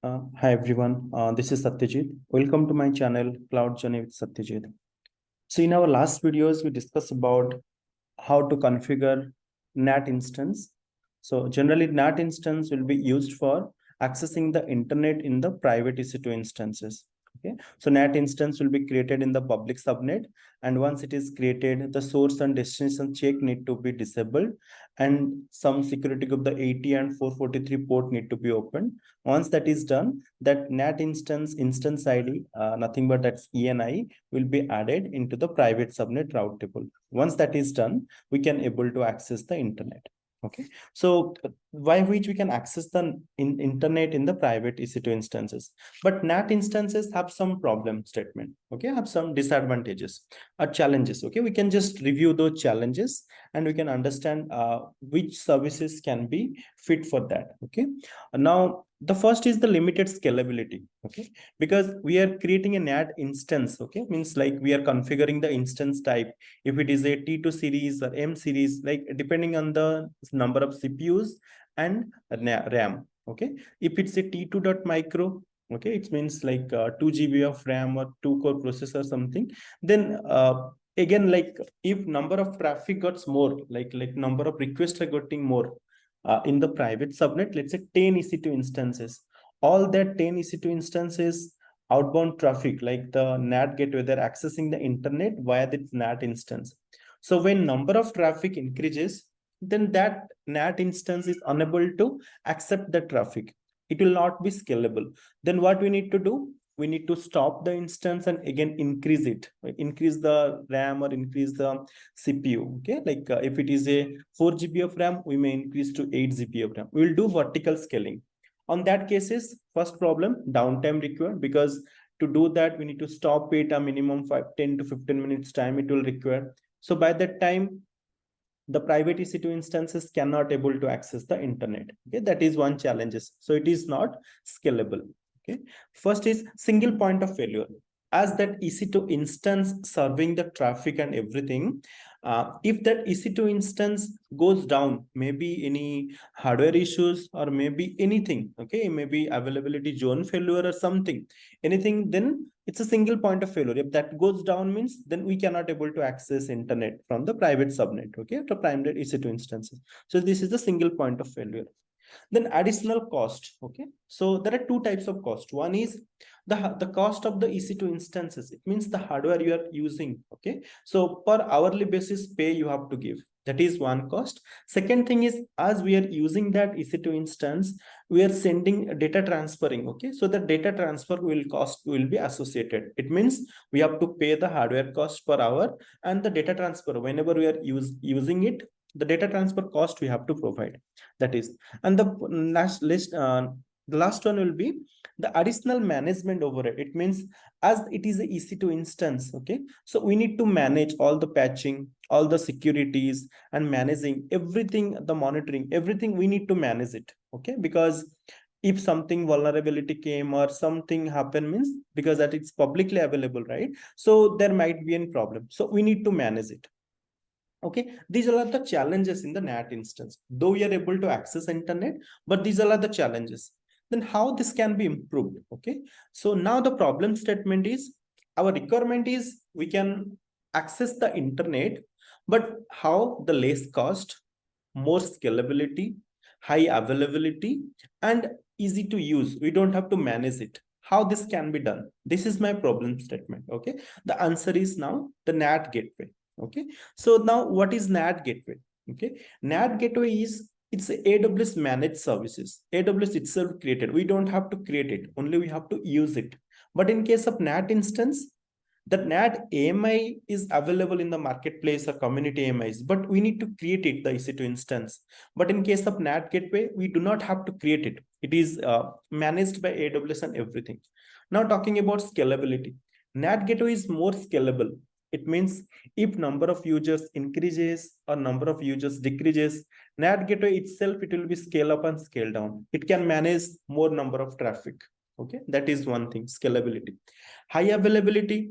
Hi everyone, this is Satyajit. Welcome to my channel Cloud Journey with Satyajit. So in our last videos, we discussed about how to configure Nat instance. So generally Nat instance will be used for accessing the internet in the private EC2 instances. Okay, so Nat instance will be created in the public subnet, and once it is created, the source and destination check need to be disabled, and some security group, the 80 and 443 port need to be opened. Once that is done, that Nat instance ID, nothing but that's ENI, will be added into the private subnet route table. Once that is done, we can able to access the internet. Okay, so by which we can access the internet in the private EC2 instances. But Nat instances have some problem statement. Okay, have some disadvantages or challenges. Okay, we can just review those challenges and we can understand which services can be fit for that. Okay, now the first is the limited scalability. Okay, because we are creating a NAT instance. Okay, means like we are configuring the instance type. If it is a T2 series or M series, like depending on the number of CPUs and RAM. Okay, if it's a T2.micro, okay, it means like 2 GB of RAM or 2-core processor something, then again, like if number of traffic gets more, like number of requests are getting more in the private subnet, let's say 10 EC2 instances, all that 10 EC2 instances outbound traffic, like the NAT gateway, they're accessing the internet via the NAT instance. So when number of traffic increases, then that NAT instance is unable to accept the traffic. It will not be scalable. Then what we need to do? We need to stop the instance and again increase it, increase the RAM or increase the CPU. Okay, like if it is a 4 GB of RAM, we may increase to 8 GB of RAM. We will do vertical scaling. On that cases, first problem, downtime required, because to do that, we need to stop it a minimum 10 to 15 minutes time it will require. So by that time, the private EC2 instances cannot able to access the internet. Okay, that is one challenges. So it is not scalable. Okay, first is single point of failure. As that EC2 instance serving the traffic and everything, if that EC2 instance goes down, maybe any hardware issues or maybe anything, okay, maybe availability zone failure or something, anything, then it's a single point of failure. If that goes down means, then we cannot able to access internet from the private subnet, okay, to primary EC2 instances. So this is the single point of failure. Then additional cost. Okay, so there are two types of cost. One is the cost of the EC2 instances. It means the hardware you are using. Okay, so per hourly basis pay you have to give. That is one cost. Second thing is, as we are using that EC2 instance, we are sending data transferring. Okay, so the data transfer will be associated. It means we have to pay the hardware cost per hour, and the data transfer, whenever we are using it, the data transfer cost we have to provide. That is, and the last one will be the additional management overhead. It means, as it is a EC2 instance, okay, so we need to manage all the patching, all the securities, and managing everything, the monitoring, everything we need to manage it. Okay, because if something vulnerability came or something happened, means because that it's publicly available, right? So there might be a problem, so we need to manage it. Okay, these are the challenges in the NAT instance. Though we are able to access internet, but these are the challenges. Then how this can be improved? Okay, so now the problem statement is, our requirement is we can access the internet, but how? The less cost, more scalability, high availability, and easy to use. We don't have to manage it. How this can be done? This is my problem statement. Okay, the answer is now the NAT gateway. Okay, so now what is NAT gateway? Okay, NAT gateway is, it's AWS managed services. AWS itself created. We don't have to create it, only we have to use it. But in case of NAT instance, the NAT AMI is available in the marketplace or community AMIs, but we need to create it, the EC2 instance. But in case of NAT gateway, we do not have to create it. It is managed by AWS and everything. Now talking about scalability, NAT gateway is more scalable. It means if number of users increases or number of users decreases, NAT gateway itself, it will be scale up and scale down. It can manage more number of traffic. Okay, that is one thing, scalability. High availability,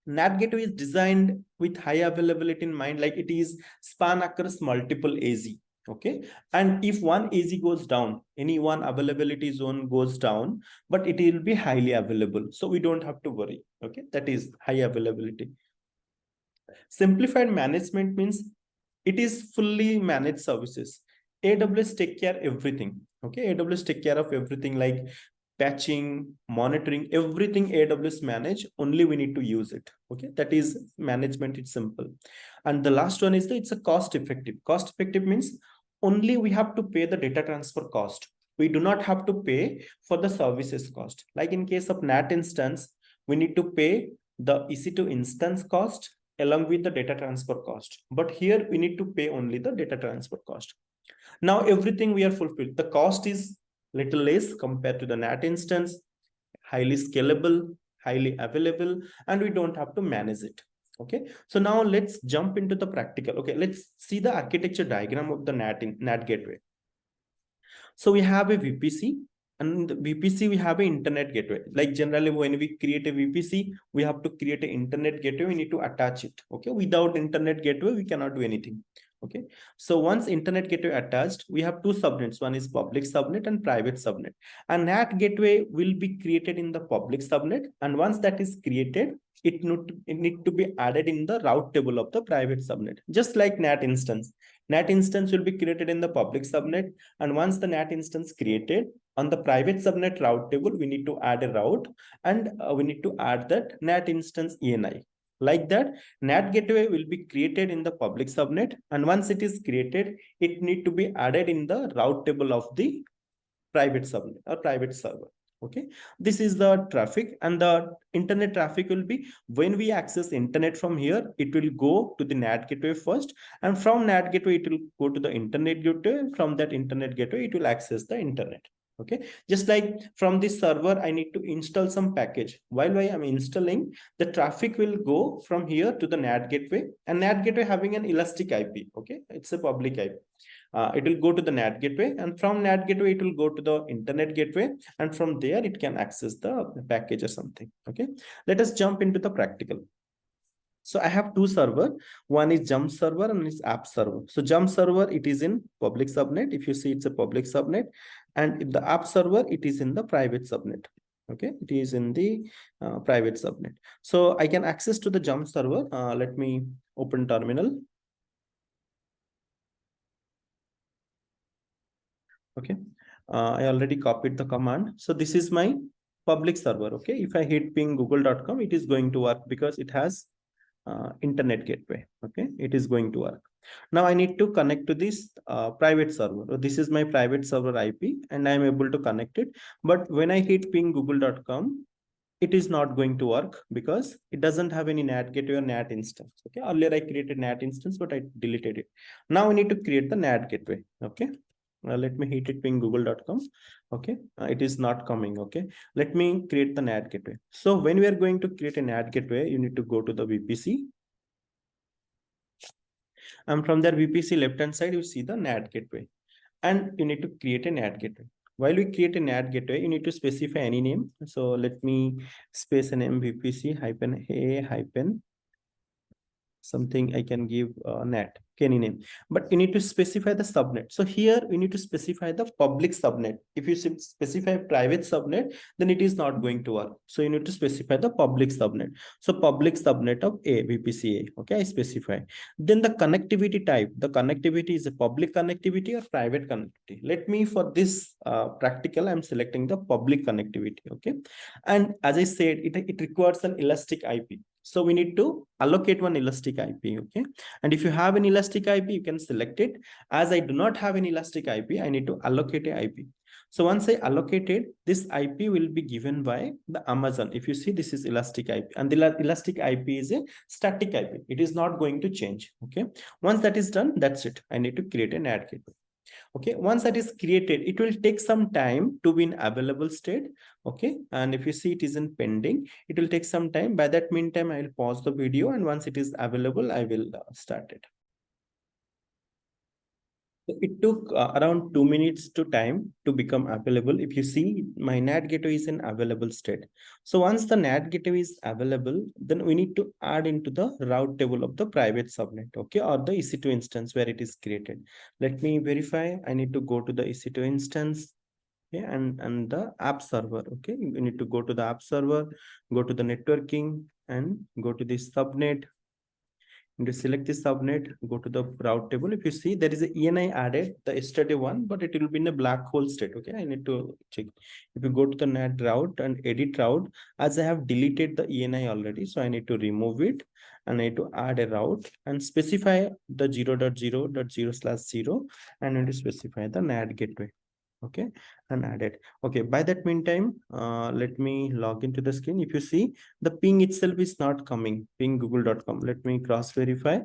NAT gateway is designed with high availability in mind, like it is span across multiple AZ. Okay, and if one AZ goes down, any one availability zone goes down, but it will be highly available, so we don't have to worry. Okay, that is high availability. Simplified management means it is fully managed services. AWS take care everything. Okay, AWS take care of everything like patching, monitoring, everything AWS manage, only we need to use it. Okay, that is management, it's simple. And the last one is that it's a cost effective. Cost effective means only we have to pay the data transfer cost. We do not have to pay for the services cost. Like in case of Nat Instance, we need to pay the EC2 instance cost along with the data transfer cost. But here we need to pay only the data transfer cost. Now everything we are fulfilled. The cost is little less compared to the Nat Instance, highly scalable, highly available, and we don't have to manage it. Okay, so now let's jump into the practical. Okay, let's see the architecture diagram of the NAT gateway. So we have a VPC, and the VPC we have an internet gateway. Like generally when we create a VPC, we have to create an internet gateway. We need to attach it. Okay, without internet gateway, we cannot do anything. Okay, so once internet gateway attached, we have two subnets. One is public subnet and private subnet. And NAT gateway will be created in the public subnet. And once that is created, it need to be added in the route table of the private subnet, just like NAT instance. NAT instance will be created in the public subnet, and once the NAT instance created on the private subnet route table, we need to add a route, and we need to add that NAT instance ENI. Like that, NAT gateway will be created in the public subnet, and once it is created, it need to be added in the route table of the private subnet or private server. Okay, this is the traffic, and the internet traffic will be when we access internet from here, it will go to the NAT gateway first, and from NAT gateway it will go to the internet gateway. From that internet gateway it will access the internet. Okay, just like from this server I need to install some package. While I am installing, the traffic will go from here to the NAT gateway, and NAT gateway having an elastic IP. Okay, it's a public IP. It will go to the NAT gateway, and from NAT gateway it will go to the internet gateway, and from there it can access the package or something. Okay, let us jump into the practical. So I have two server. One is jump server and one is app server. So jump server, it is in public subnet. If you see, it's a public subnet, and if the app server, it is in the private subnet. Okay, it is in the private subnet. So I can access to the jump server. Let me open terminal. Okay, I already copied the command. So this is my public server. Okay, if I hit ping google.com, it is going to work because it has internet gateway. Okay, it is going to work. Now I need to connect to this private server. This is my private server IP, and I am able to connect it. But when I hit ping google.com, it is not going to work because it doesn't have any NAT gateway or NAT instance. Okay, earlier I created NAT instance, but I deleted it. Now we need to create the NAT gateway. Okay, let me hit it ping google.com. Okay, it is not coming. Okay, let me create the NAT gateway. So when we are going to create a NAT gateway, you need to go to the VPC, and from there VPC left hand side you see the NAT gateway, and you need to create a NAT gateway. While we create a NAT gateway, you need to specify any name. So let me space an MVPC hyphen a hyphen something. I can give NAT, any name, but you need to specify the subnet. So here we need to specify the public subnet. If you specify private subnet, then it is not going to work. So you need to specify the public subnet. So public subnet of A, VPCA. Okay, I specify. Then the connectivity type. The connectivity is a public connectivity or private connectivity. Let me, for this practical, I'm selecting the public connectivity. Okay, and as I said, it requires an elastic IP. So we need to allocate one elastic IP. Okay, and if you have an elastic IP, you can select it. As I do not have an elastic IP, I need to allocate a IP. So once I allocated, this IP will be given by the Amazon. If you see, this is elastic IP, and the elastic IP is a static IP. It is not going to change. Okay, once that is done, that's it. I need to create an NAT gateway. Okay, once that is created, it will take some time to be in available state. Okay, and if you see it is in pending, it will take some time. By that meantime, I will pause the video, and once it is available, I will start it. It took around 2 minutes to time to become available. If you see, my NAT gateway is in available state. So once the NAT gateway is available, then we need to add into the route table of the private subnet, okay, or the EC2 instance where it is created. Let me verify. I need to go to the EC2 instance. Okay, and the app server. Okay, you need to go to the app server, go to the networking, and go to the subnet. And to select the subnet, go to the route table. If you see, there is a ENI added, the yesterday one, but it will be in a black hole state. Okay, I need to check. If you go to the NAT route and edit route, as I have deleted the ENI already, so I need to remove it, and I need to add a route and specify the 0.0.0/0, and I need to specify the NAT gateway. Okay, and add it. Okay, by that meantime, let me log into the screen. If you see, the ping itself is not coming, ping google.com. Let me cross verify.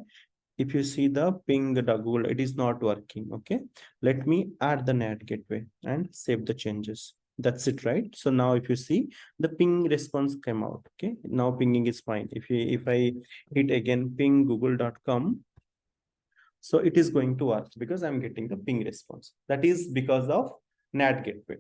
If you see the ping.google, it is not working. Okay, let me add the NAT gateway and save the changes. That's it, right? So now if you see, the ping response came out. Okay, now pinging is fine. If I hit again ping google.com, so it is going to work because I'm getting the ping response. That is because of NAT gateway.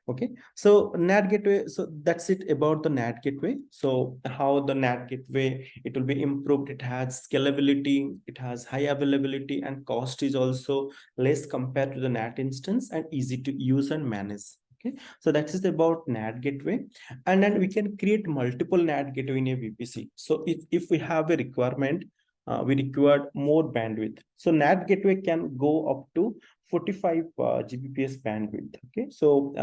Okay, so NAT gateway, so that's it about the NAT gateway. So how the NAT gateway, it will be improved. It has scalability, it has high availability, and cost is also less compared to the NAT instance, and easy to use and manage. Okay, so that is about NAT gateway. And then we can create multiple NAT gateway in a VPC. So if we have a requirement, we require more bandwidth. So NAT gateway can go up to 45 Gbps bandwidth. Okay, so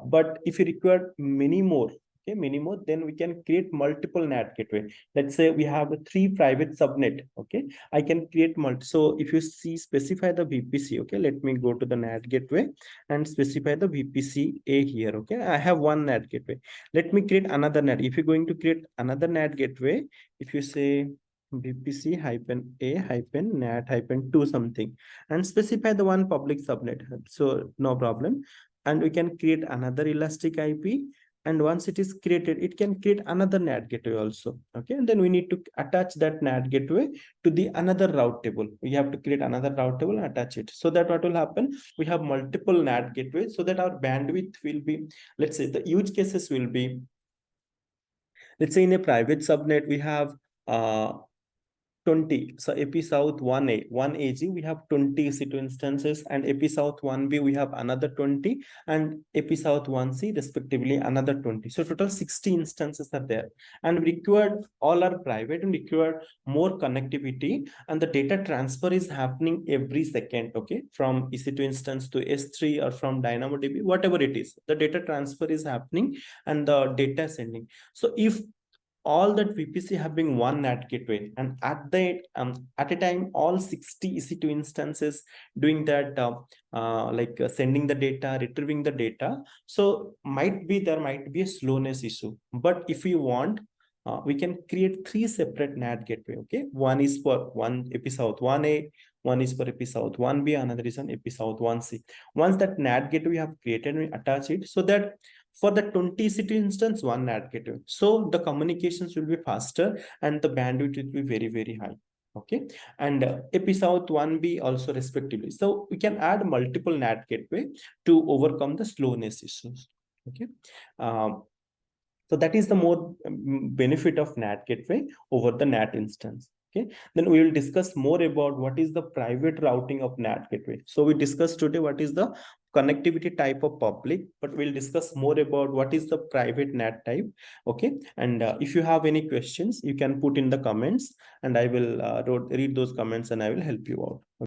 but if you require many more, okay, many more, then we can create multiple NAT gateway. Let's say we have 3 private subnet. Okay, I can create multi. So if you see, specify the VPC. Okay, let me go to the NAT gateway and specify the VPC A here. Okay, I have one NAT gateway. Let me create another NAT. If you're going to create another NAT gateway, if you say VPC -A -NAT -2 something, and specify the one public subnet, so no problem. And we can create another elastic IP, and once it is created, it can create another NAT gateway also. Okay, and then we need to attach that NAT gateway to the another route table. We have to create another route table and attach it, so that what will happen, we have multiple NAT gateways, so that our bandwidth will be, let's say the use cases will be, let's say in a private subnet we have 20. So AP South 1A, 1AG, we have 20 EC2 instances, and AP South 1B, we have another 20, and AP South 1C, respectively, another 20. So total 60 instances are there. And we required, all are private, and require more connectivity, and the data transfer is happening every second, okay? From EC2 instance to S3 or from DynamoDB, whatever it is, the data transfer is happening and the data sending. So if all that VPC having one NAT gateway, and at a time all 60 EC2 instances doing that, sending the data, retrieving the data, so there might be a slowness issue. But if you want, we can create 3 separate NAT gateway. Okay, one is for one AP South 1A, one is for AP South 1B, another is on AP South 1C. Once that NAT gateway we have created, we attach it, so that for the 20 city instance, one NAT gateway. So the communications will be faster and the bandwidth will be very, very high. Okay, and AP South 1B also respectively. So we can add multiple NAT gateway to overcome the slowness issues. Okay. So that is the more benefit of NAT gateway over the NAT instance. Okay, then we will discuss more about what is the private routing of NAT gateway. So we discussed today what is the connectivity type of public, but we'll discuss more about what is the private NAT type. Okay, and if you have any questions, you can put in the comments, and I will read those comments and I will help you out.